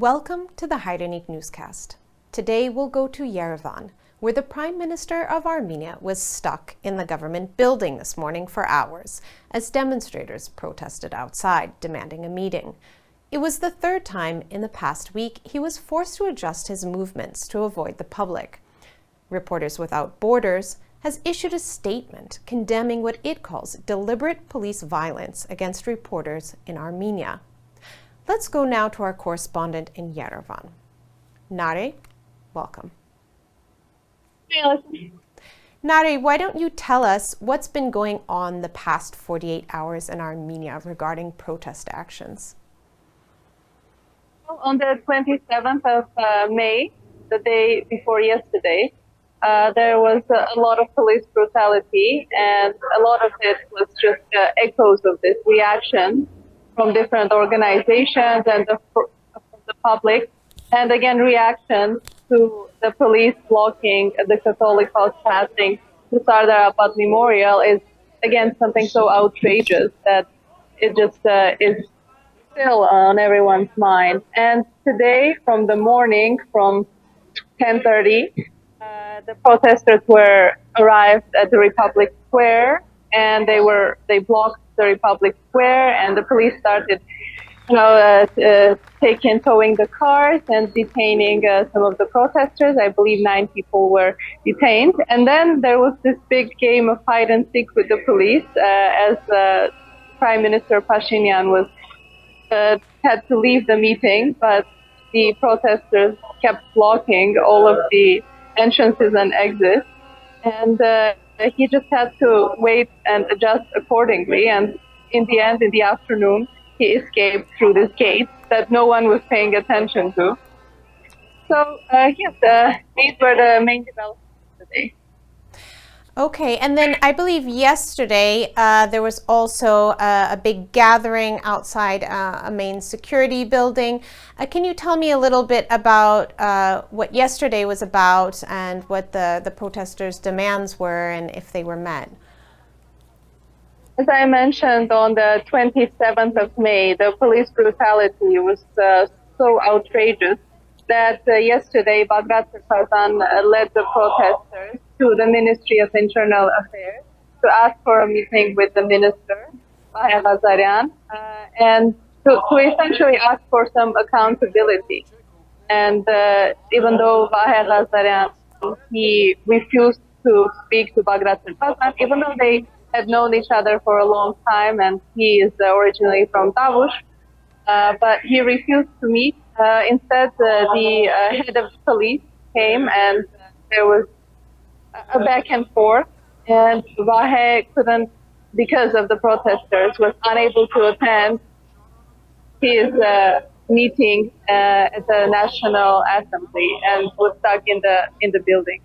Welcome to the Hairenik Newscast. Today we'll go to Yerevan, where the Prime Minister of Armenia was stuck in the government building this morning for hours as demonstrators protested outside, demanding a meeting. It was the third time in the past week he was forced to adjust his movements to avoid the public. Reporters Without Borders has issued a statement condemning what it calls deliberate police violence against reporters in Armenia. Let's go now to our correspondent in Yerevan. Nare, welcome. Nare, why don't you tell us what's been going on the past 48 hours in Armenia regarding protest actions? On the 27th of May, the day before yesterday, there was a lot of police brutality, and a lot of it was just echoes of this reaction from different organizations and from the public, and again reaction to the police blocking the Catholic house passing to Sardar Abad Memorial is again something so outrageous that it just is still on everyone's mind. And today, from the morning, from 10:30, the protesters arrived at the Republic Square, and they blocked the Republic Square, and the police started, towing the cars and detaining some of the protesters. I believe 9 people were detained, and then there was this big game of hide and seek with the police as Prime Minister Pashinyan had to leave the meeting, but the protesters kept blocking all of the entrances and exits, and he just had to wait and adjust accordingly. And in the end, in the afternoon, he escaped through this gate that no one was paying attention to. So these were the main developments today. Okay, and then I believe yesterday there was also a big gathering outside a main security building. Can you tell me a little bit about what yesterday was about and what the protesters' demands were and if they were met? As I mentioned, on the 27th of May, the police brutality was so outrageous that yesterday Bagrat Sarkazan led the protesters to the Ministry of Internal Affairs to ask for a meeting with the minister, Vahe Ghazaryan, and to essentially ask for some accountability. And even though Vahe Ghazaryan, he refused to speak to Bagrat Sarkazan, even though they had known each other for a long time, and he is originally from Tavush, but he refused to meet. Instead, the head of police came, and there was a back and forth, and Vahe couldn't, because of the protesters, was unable to attend his meeting at the National Assembly and was stuck in the building.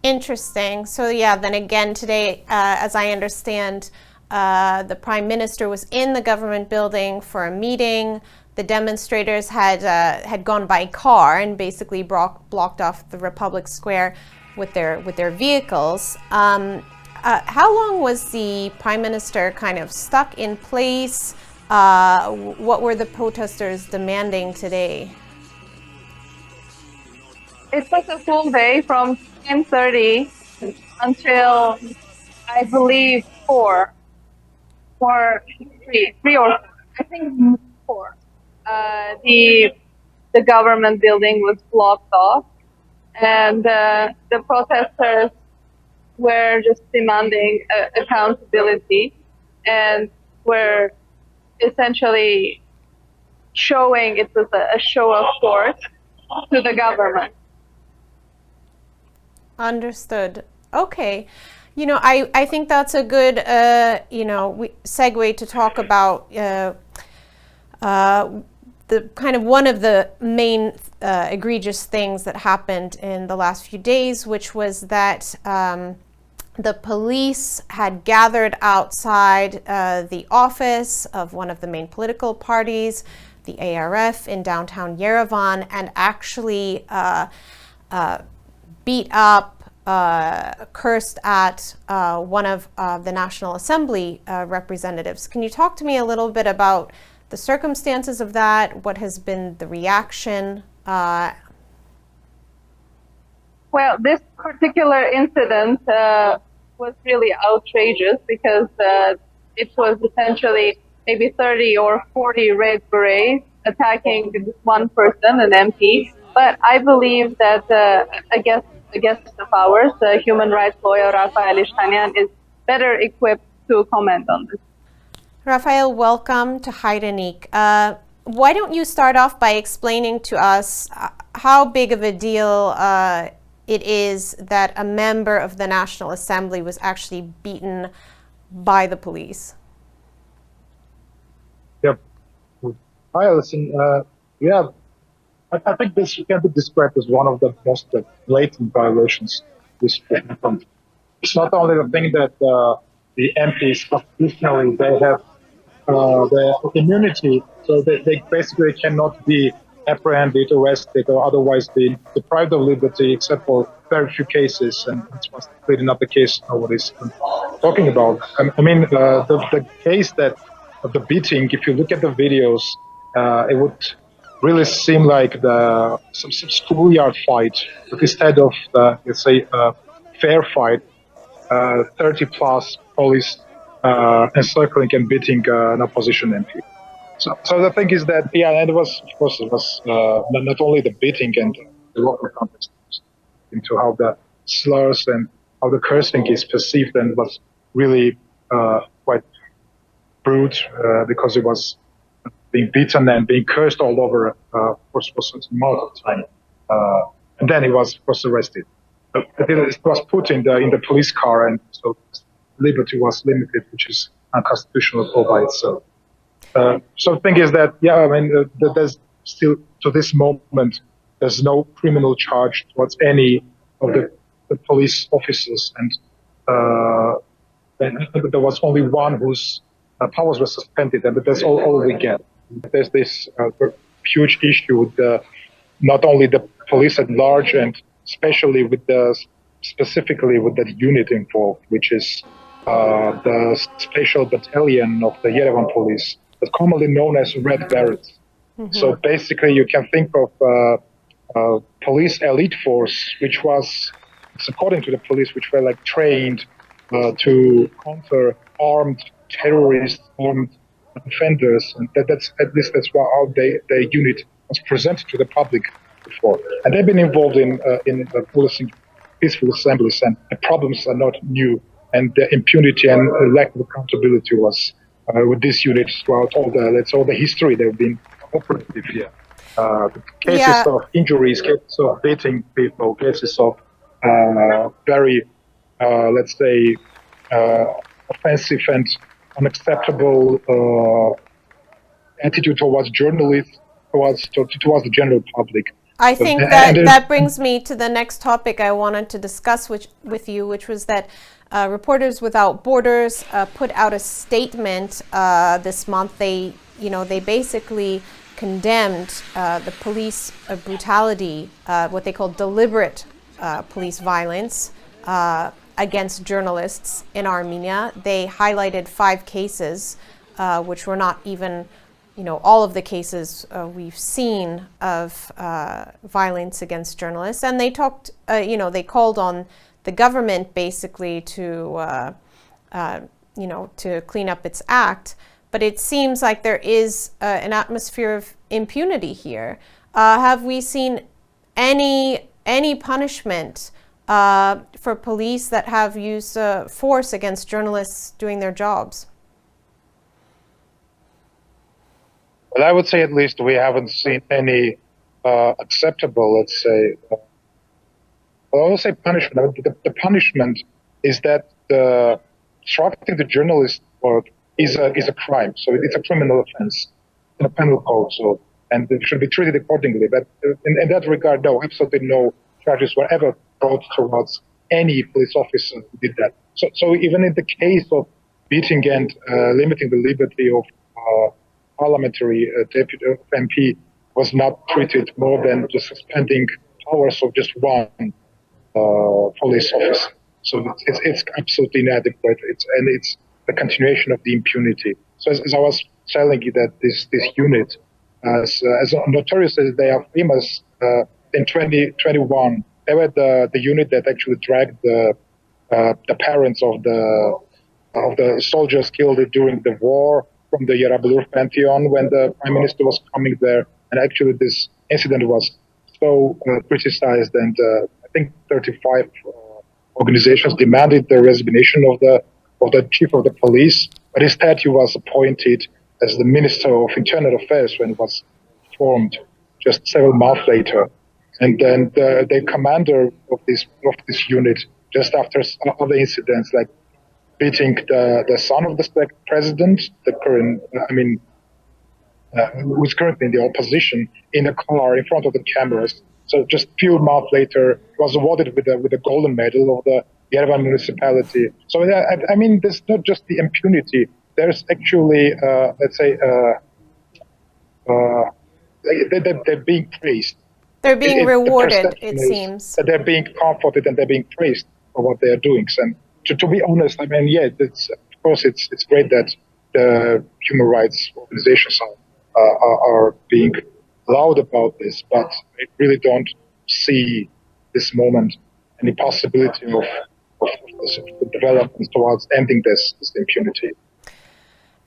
Interesting. So yeah, then again today, as I understand, the Prime Minister was in the government building for a meeting. The demonstrators had gone by car and basically blocked off the Republic Square with their vehicles. How long was the Prime Minister kind of stuck in place? What were the protesters demanding today? It was a full day from 10:30 until, I believe, 4 or 3 or 4. I think 4. The government building was blocked off, and the protesters were just demanding accountability and were essentially showing it was a show of force to the government. Understood. Okay. I think that's a good, segue to talk about the kind of one of the main egregious things that happened in the last few days, which was that the police had gathered outside the office of one of the main political parties, the ARF, in downtown Yerevan, and actually beat up, cursed at one of the National Assembly representatives. Can you talk to me a little bit about the circumstances of that? What has been the reaction? Well, this particular incident was really outrageous because it was essentially maybe 30 or 40 red berets attacking this one person, an MP. But I believe that a guest of ours, the human rights lawyer Rafael Ishkanyan, is better equipped to comment on this. Rafael, welcome to Hairenik. Why don't you start off by explaining to us how big of a deal it is that a member of the National Assembly was actually beaten by the police? Yep. Hi, Alison. I think this can be described as one of the most blatant violations this happened. It's not only the thing that the MPs constitutionally they have the immunity, so they basically cannot be apprehended, arrested, or otherwise be deprived of liberty, except for very few cases, and it's clearly not the case nobody's talking about. I mean, the case that of the beating, if you look at the videos, it would really seem like some schoolyard fight, but instead of let's say fair fight, 30 plus police encircling and beating an opposition MP. So the thing is that, and it was, of course, it was not only the beating and the local context, into how the slurs and how the cursing is perceived, and was really quite brute because it was being beaten and being cursed all over for a certain amount of time. And then he was, of course, arrested. But it was put in the police car, and so liberty was limited, which is unconstitutional all by itself. So the thing is that, I mean, there's still, to this moment, there's no criminal charge towards any of the police officers, and there was only one whose powers were suspended, and that's all we get. There's this huge issue with not only the police at large, and especially specifically with that unit involved, which is the special battalion of the Yerevan police, that's commonly known as Red Berets. Mm-hmm. So basically, you can think of police elite force, which was, according to the police, which were like trained to counter armed terrorists, armed offenders, and that's how the unit was presented to the public before. And they've been involved in policing peaceful assemblies, and the problems are not new. And the impunity and lack of accountability was with this unit throughout all the history they've been operative here. Cases of injuries, cases of beating people, cases of very, let's say, offensive and unacceptable attitude towards journalists, towards the general public. I think that brings me to the next topic I wanted to discuss with you, which was that Reporters Without Borders put out a statement this month. They basically condemned the police brutality, what they call deliberate police violence against journalists in Armenia. They highlighted 5 cases, which were not even, all of the cases we've seen of violence against journalists. And they talked, they called on the government basically to clean up its act. But it seems like there is an atmosphere of impunity here. Have we seen any punishment for police that have used force against journalists doing their jobs? Well, I would say at least we haven't seen any acceptable, let's say, I will say punishment. The punishment is that obstructing the journalist work is a crime. So it's a criminal offense in a penal code. So, and it should be treated accordingly. But in that regard, no, absolutely no charges were ever brought towards any police officer who did that. So even in the case of beating and limiting the liberty of parliamentary deputy MP was not treated more than the suspending powers of just one police officer. So it's absolutely inadequate. It's the continuation of the impunity. So as I was telling you that this unit, as notorious as they are famous, in 2021, they were the unit that actually dragged the parents of the soldiers killed during the war from the Yerevan Pantheon when the Prime Minister was coming there. And actually this incident was so criticized, and I think 35 organizations demanded the resignation of the chief of the police, but instead he was appointed as the Minister of Internal Affairs when it was formed just several months later. And then the commander of this unit, just after other incidents like beating the son of the president, the current, who's currently in the opposition, in a car in front of the cameras. So just a few months later, he was awarded with a golden medal of the Yerevan municipality. So I mean, there's not just the impunity. There's actually, let's say, they're being praised. They're being rewarded, it seems. That they're being comforted and they're being praised for what they're doing. And to be honest, I mean, yeah, of course it's great that the human rights organizations are being loud about this, but I really don't see this moment any possibility of development towards ending this impunity.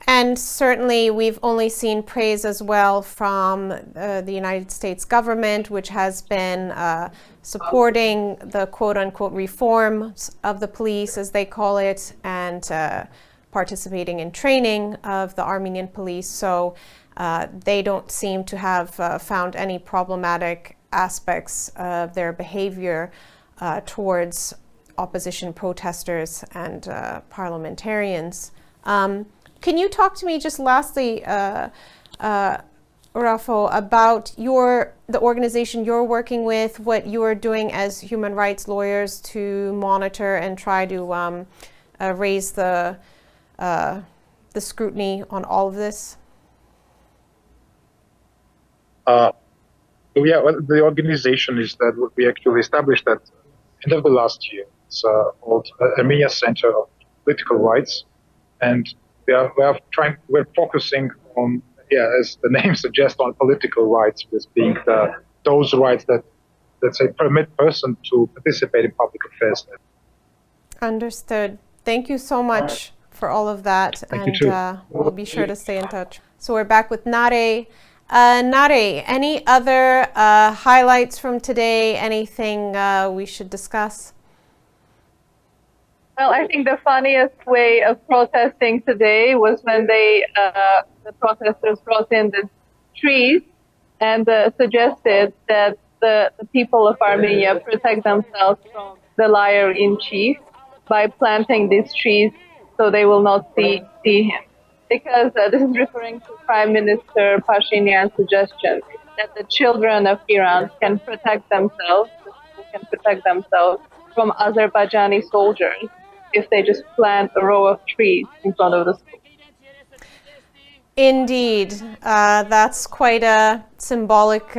And certainly we've only seen praise as well from the United States government, which has been supporting the quote-unquote reforms of the police, as they call it, and participating in training of the Armenian police. So they don't seem to have found any problematic aspects of their behavior towards opposition protesters and parliamentarians. Can you talk to me just lastly, Rafo, about the organization you're working with, what you are doing as human rights lawyers to monitor and try to raise the scrutiny on all of this? Yeah, well, the organization is that we actually established at the end of the last year. It's called Armenia Center of Political Rights, and we're focusing on, as the name suggests, on political rights, with being those rights that, let's say, permit person to participate in public affairs. Understood. Thank you so much for all of that. Thank you too. We'll be sure to stay in touch. So we're back with Nare. Nare, any other highlights from today? Anything we should discuss? Well, I think the funniest way of protesting today was when the protesters brought in the trees and suggested that the people of Armenia protect themselves from the liar-in-chief by planting these trees so they will not see him. Because this is referring to Prime Minister Pashinyan's suggestion that the children of Iran can protect themselves from Azerbaijani soldiers if they just plant a row of trees in front of the school. Indeed, that's quite a symbolic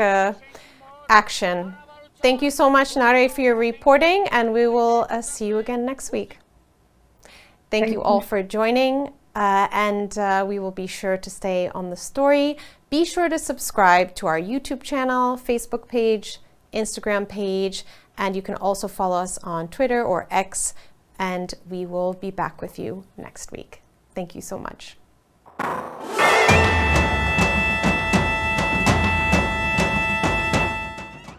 action. Thank you so much, Nare, for your reporting, and we will see you again next week. Thank you all for joining, and we will be sure to stay on the story. Be sure to subscribe to our YouTube channel, Facebook page, Instagram page, and you can also follow us on Twitter or X, and we will be back with you next week. Thank you so much.